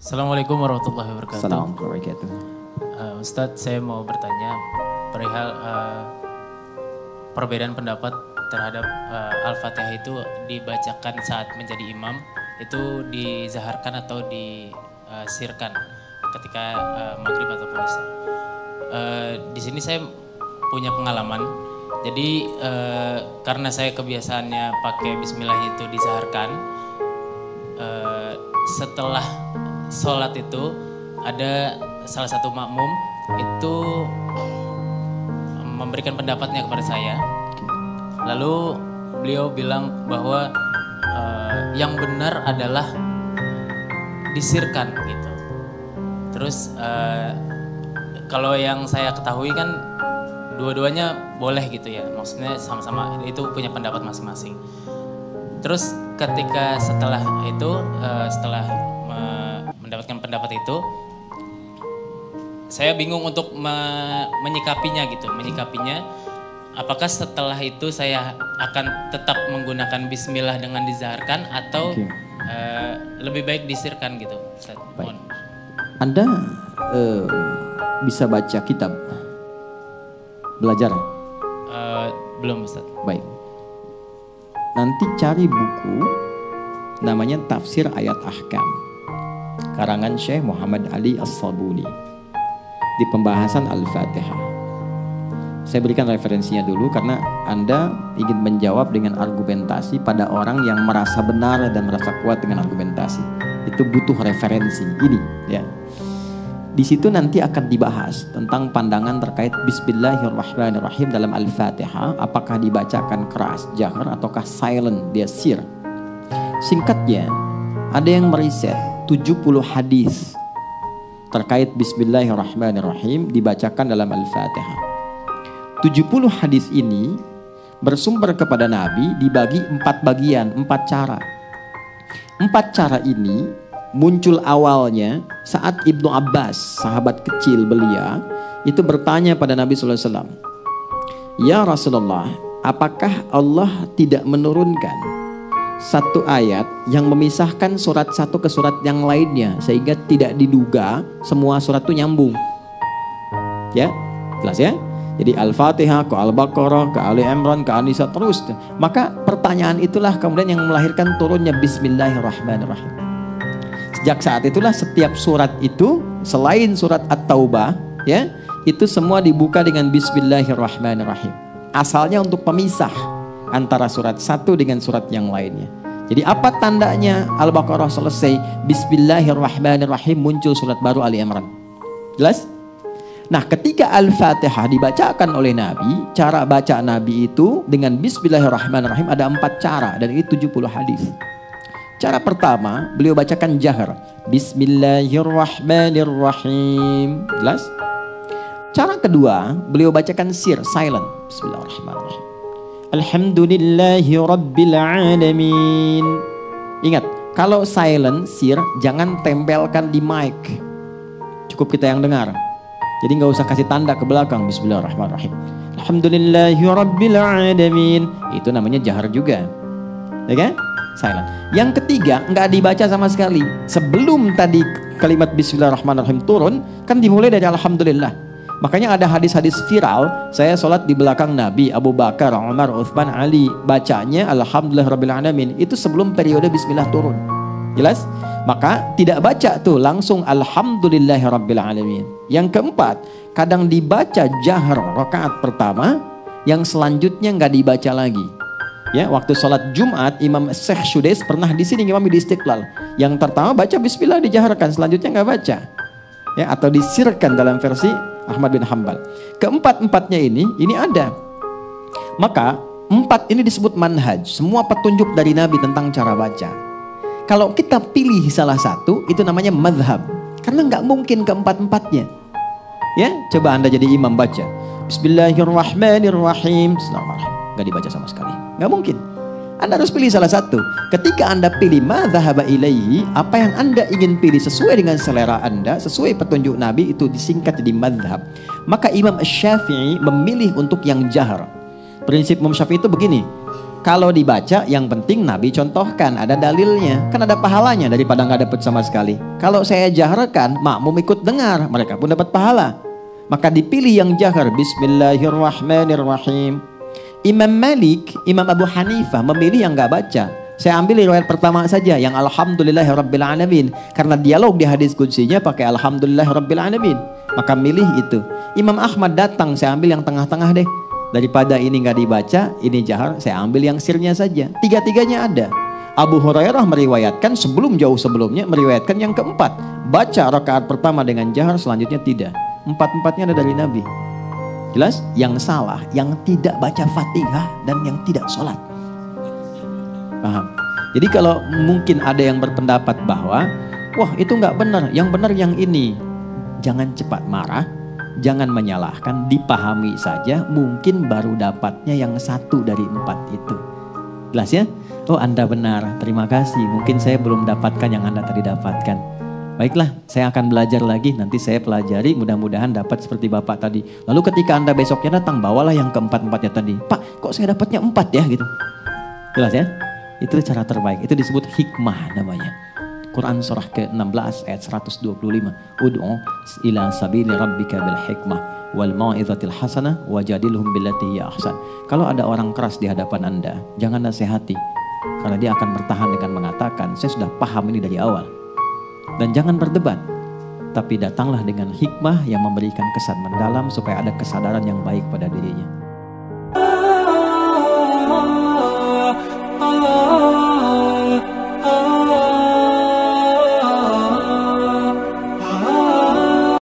Assalamualaikum warahmatullahi wabarakatuh. Assalamualaikum warahmatullahi wabarakatuh. Ustadz, saya mau bertanya perihal perbedaan pendapat terhadap Al-Fatihah itu dibacakan saat menjadi imam, itu dizaharkan atau disirkan ketika maghrib ataupun isya. Di sini saya punya pengalaman. Jadi karena saya kebiasaannya pakai Bismillah itu dizaharkan, setelah sholat itu ada salah satu makmum itu memberikan pendapatnya kepada saya. Lalu beliau bilang bahwa yang benar adalah disirkan gitu. Terus kalau yang saya ketahui kan dua-duanya boleh gitu ya, maksudnya sama-sama itu punya pendapat masing-masing. Terus ketika setelah itu setelah mendapatkan pendapat itu, saya bingung untuk menyikapinya. Apakah setelah itu saya akan tetap menggunakan Bismillah dengan dizaharkan atau lebih baik disirkan gitu? Baik. Anda bisa baca kitab belajar? Belum, Ustaz. Baik. Nanti cari buku namanya Tafsir Ayat Ahkam, karangan Syekh Muhammad Ali As-Sabuni, di pembahasan Al-Fatihah. Saya berikan referensinya dulu karena Anda ingin menjawab dengan argumentasi pada orang yang merasa benar dan merasa kuat dengan argumentasi. Itu butuh referensi ini ya. Di situ nanti akan dibahas tentang pandangan terkait Bismillahirrahmanirrahim dalam Al-Fatihah. Apakah dibacakan keras, jahar, ataukah silent, dia sir. Singkatnya, ada yang meriset 70 hadis terkait Bismillahirrahmanirrahim dibacakan dalam Al-Fatihah. 70 hadis ini bersumber kepada Nabi dibagi 4 bagian, 4 cara. 4 cara ini muncul awalnya saat Ibnu Abbas, sahabat kecil belia, itu bertanya pada Nabi SAW, "Ya Rasulullah, apakah Allah tidak menurunkan satu ayat yang memisahkan surat satu ke surat yang lainnya sehingga tidak diduga semua surat itu nyambung?" Ya, jelas ya? Jadi Al-Fatihah ke Al-Baqarah, ke Ali Imran, ke An-Nisa terus. Maka pertanyaan itulah kemudian yang melahirkan turunnya Bismillahirrahmanirrahim. Sejak saat itulah setiap surat itu selain surat At-Taubah ya, itu semua dibuka dengan Bismillahirrahmanirrahim. Asalnya untuk pemisah antara surat satu dengan surat yang lainnya. Jadi apa tandanya Al-Baqarah selesai, Bismillahirrahmanirrahim, muncul surat baru Ali Imran. Jelas? Nah, ketika Al-Fatihah dibacakan oleh Nabi, cara baca Nabi itu dengan Bismillahirrahmanirrahim ada 4 cara dan ini 70 hadis. Cara pertama, beliau bacakan jahar, Bismillahirrahmanirrahim. Jelas? Cara kedua, beliau bacakan sir, silent. Bismillahirrahmanirrahim. Alhamdulillahi rabbil alamin. Ingat, kalau silent, sir, jangan tempelkan di mic. Cukup kita yang dengar. Jadi nggak usah kasih tanda ke belakang. Bismillahirrahmanirrahim. Alhamdulillahi rabbil alamin. Itu namanya jahar juga. Ya kan? Silent. Yang ketiga, nggak dibaca sama sekali. Sebelum tadi kalimat Bismillahirrahmanirrahim turun, kan dimulai dari Alhamdulillah. Makanya ada hadis-hadis viral, saya sholat di belakang Nabi, Abu Bakar, Umar, Uthman, Ali, bacanya Alhamdulillahirrabbilalamin. Itu sebelum periode Bismillah turun. Jelas? Maka tidak baca tuh langsung Alhamdulillahirrabbilalamin. Yang keempat, kadang dibaca jahar rakaat pertama, yang selanjutnya nggak dibaca lagi. Ya, waktu sholat Jumat Imam Syekh Sudais pernah di sini Imam di Istiqlal. Yang pertama baca Bismillah dijaharkan, selanjutnya nggak baca. Ya, atau disirkan dalam versi Ahmad bin Hanbal. Keempat-empatnya ini ada. Maka 4 ini disebut manhaj, semua petunjuk dari Nabi tentang cara baca. Kalau kita pilih salah satu, itu namanya madhab. Karena nggak mungkin keempat-empatnya. Ya, coba Anda jadi imam baca Bismillahirrahmanirrahim, Bismillahirrahmanirrahim. Nggak dibaca sama sekali. Nggak mungkin. Anda harus pilih salah satu. Ketika Anda pilih madhaba ilaihi, apa yang Anda ingin pilih sesuai dengan selera Anda, sesuai petunjuk Nabi, itu disingkat jadi madhab. Maka Imam Syafi'i memilih untuk yang jahar. Prinsip Imam Syafi'i itu begini, Kalau dibaca yang penting Nabi contohkan, ada dalilnya. Kan ada pahalanya daripada nggak dapat sama sekali. Kalau saya jaharkan, makmum ikut dengar, mereka pun dapat pahala. Maka dipilih yang jahar, Bismillahirrahmanirrahim. Imam Malik, Imam Abu Hanifah memilih yang nggak baca. Saya ambil riwayat pertama saja yang Alhamdulillahirrabbilalamin. Karena dialog di hadis qudsinya pakai Alhamdulillahirrabbilalamin. Maka milih itu. Imam Ahmad datang, saya ambil yang tengah-tengah deh. Daripada ini nggak dibaca, ini jahar, saya ambil yang sirnya saja. Tiga-tiganya ada. Abu Hurairah meriwayatkan jauh sebelumnya meriwayatkan yang keempat. Baca rakaat pertama dengan jahar, selanjutnya tidak. Empat-empatnya ada dari Nabi. Jelas? Yang salah, yang tidak baca Fatihah dan yang tidak sholat. Paham? Jadi kalau mungkin ada yang berpendapat bahwa, wah itu nggak benar, yang benar yang ini. Jangan cepat marah. Jangan menyalahkan, dipahami saja, mungkin baru dapatnya yang satu dari 4 itu. Jelas ya? Oh Anda benar, terima kasih. Mungkin saya belum dapatkan yang Anda tadi dapatkan. Baiklah, saya akan belajar lagi, nanti saya pelajari, mudah-mudahan dapat seperti Bapak tadi. Lalu ketika Anda besoknya datang, bawalah yang keempat-empatnya tadi. Pak, kok saya dapatnya 4 ya gitu. Jelas ya? Itu cara terbaik, itu disebut hikmah namanya. Quran surah ke-16 ayat 125. Ud'u ila sabili rabbika bil hikmah wal mau'izatil hasanah wajadilhum billati hiya ahsan. Kalau ada orang keras di hadapan Anda, jangan nasihati. Karena dia akan bertahan dengan mengatakan, saya sudah paham ini dari awal. Dan jangan berdebat. Tapi datanglah dengan hikmah yang memberikan kesan mendalam supaya ada kesadaran yang baik pada dirinya.